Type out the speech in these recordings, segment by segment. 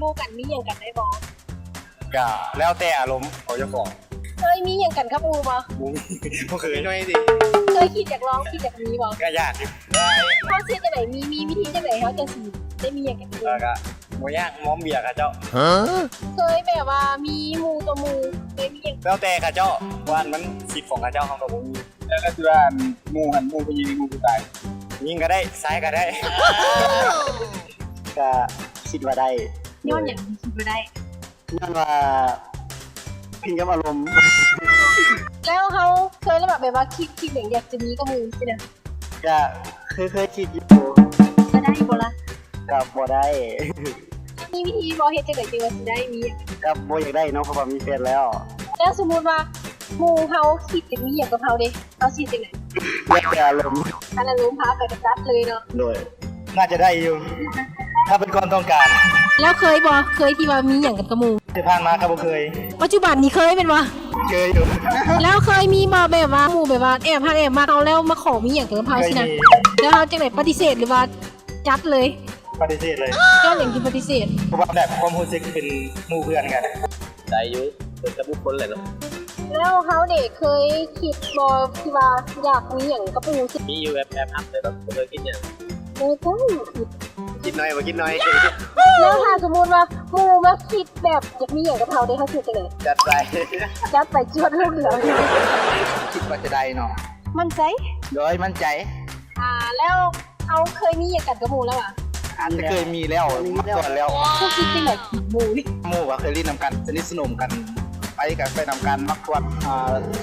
มู่กันมีอย่างกันได้บ่ ก็แล้วแต่อารมณ์ของเจ้าของ เคยมีอย่างกันกับหมู่บ่ บุ้งบ่เคยช่วยสิ เคยคิดอยากลองคิดอยากมีบ่ ก็ยากอยู่ เขาเชื่อจังไหนมีวิธีจังไหนเขาจะสิได้มีอย่างกันเอง แล้วก็บ่ยากมอมเบียร์ค่ะเจ้า เคยแบบว่ามีหมู่ตัวหมู่เคยมีอย่าง แล้วแต่ค่ะเจ้าว่ามันสิทธิ์ของค่ะเจ้าเขาก็บ่มี แล้วก็คือว่าหมู่หันหมู่ไปยิงหมู่ไปตาย ยิงก็ได้ซ้ายก็ได้ ก็คิดว่าได้ ย้อนอย่างคิดบ่ได้ นั่นว่าพิงกับอารมณ์ แล้วเขาเคยแล้วแบบว่าคิดอย่างอยากจะมีกับหมู่ใช่ไหม ก็เคยคิดอยู่ จะได้บ่ล่ะ กับบ่ได้ มีวิธีบ่เฮ็ดจังได๋จึงว่าสิได้มีอย่าง กับบ่อยากได้เนาะเพราะว่ามีแฟนแล้ว แล้วสมมุติว่าหมู่เขาคิดจะมีอย่างกับเขาเด้เขาสิจังได๋ แล้วแต่อารมณ์ อันนั้นล้มพาไปกระจัดเลยเนาะ โดย น่าจะได้อยู่ ถ้าเป็นคนต้องการ แล้วเคยบ่เคยที่ว่ามีอย่างกันกับหมู่ ที่ผ่านมาก็บ่เคย ปัจจุบันนี้เคยเป็นบ่ เคยอยู่ แล้วเคยมีบ่แบบว่าหมู่แบบว่าแอบมาเขาแล้วมาขอมีอย่างกับเขา เคย สินะ มี แล้วเขาจังได๋ปฏิเสธหรือว่าจัดเลย ปฏิเสธเลย ก็อย่างที่ปฏิเสธ เพราะว่าแบบความรู้สึกเป็นหมู่เพื่อนกัน ได้อยู่เป็นกับบุคคลเลยเนาะ แล้วเขาเด็กเคยคิดบ่ที่ว่าอยากมีอย่างกับหมู่สิ มีอยู่แอบอัพเลยเนาะบ่เคยคิดอย่าง เออจ้า กินน้อยบ่กินน้อย แล้วถ้าสมมุติว่าหมู่มาคิดแบบอยากมีอย่างกับเขาได้เขาสิจังได๋ จัดไป จัดไปจวดลูกเหลือง คิดว่าจะได้เนาะ มั่นใจ โดยมั่นใจ แล้วเอาเคยมีอย่างกันกับหมู่แล้วอ่ะ อาจจะเคยมีแล้วมาก่อนแล้ว ผู้คิดจังได๋หมู่นี่ หมู่ก็เคยเล่นนำกันสนิทสนมกัน ไปกันไปนำกันมักกวน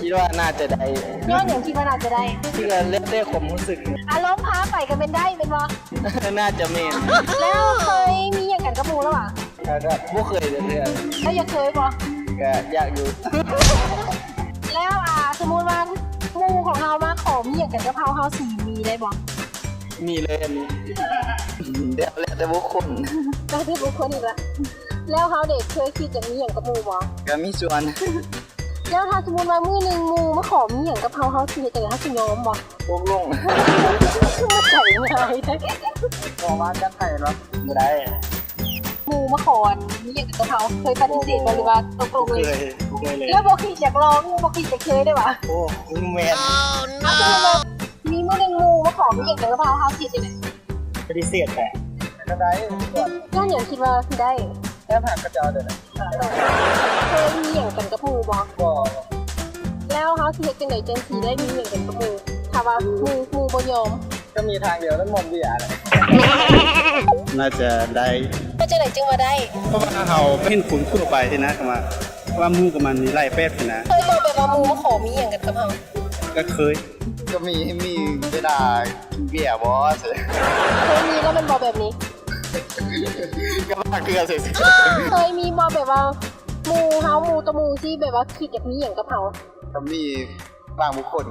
คิดว่าน่าจะได้ ย้อนอย่างที่ว่าน่าจะได้ ที่ก็เล่นได้ความรู้สึก อารมณ์พาไปกันเป็นได้เป็นบ่ น่าจะเมน แล้วเคยมีอย่างกันกับหมู่แล้วอ่ะ ก็บ่เคยเลยเพื่อน แล้วอยากเคยบ่ ก็อยากอยู่ แล้วสมมุติว่าหมู่ของเรามาขอมีอย่างกันกับเขาสิมีได้บ่ มีเลยอันนี้เดี๋ยวแล้วแต่บุคคล ได้ที่บุคคลอีกละแล้วเขาเด็กเคยคิดจะมีอย่างกับหมู่บ่ ก็มีส่วน แล้วถ้าสมมุติว่ามื้อหนึงหมู่มาขอมีอย่างกับเขาสิเฮ็ดจังได๋เขาสิยอมบ่ พวกลง คือมาใจง่ายแท้ บอกว่ากันให้เนาะบ่ได้ หมู่มาขอมีอย่างกับเขาเคยปฏิเสธบ่หรือว่าตกลง เค เลย ยเคยเลย แล้วบ่คิดอยากลองบ่คิดจะเคยได้บ่ โอ้แมน ถ้าสมมุติว่ามีมื้อหนึงหมู่มาขอมีอย่างกับเขาสิจังได๋ ปฏิเสธแต่ ก็ได้ ย้อนอย่างคิดว่าสิได้ แค่ผ่านกระจอเด้อนะ เคยมีอย่างกันกับหมู่บ่ ก็ แล้วเขาสิเฮ็ดจังได๋จังสิได้มีอย่างกันกับหมู่ถ้าว่าหมู่บ่ยอม ก็มีทางเดียวแล้วมอมเบียร์เลย น่าจะได้ ก็จังได๋จึงว่าได้ เพราะว่าเขาเห็นขุนคู่ไปที่นะก็ว่ามู่กับมันมีไล่แป๊ดที่นะ เคยบอกแบบว่าหมู่มาขอมีอย่างกันกับเขา ก็เคย ก็มีเวลาเบียร์บอส เคยมีแล้วมันบอกแบบนี้ ก็มาเกลือเสร็จ เคยมีบอกแบบว่าหมู่เฮาหมู่ตะหมู่ที่แบบว่าคิดอยากมีอย่างกับเขา ก็มีบางบุคคล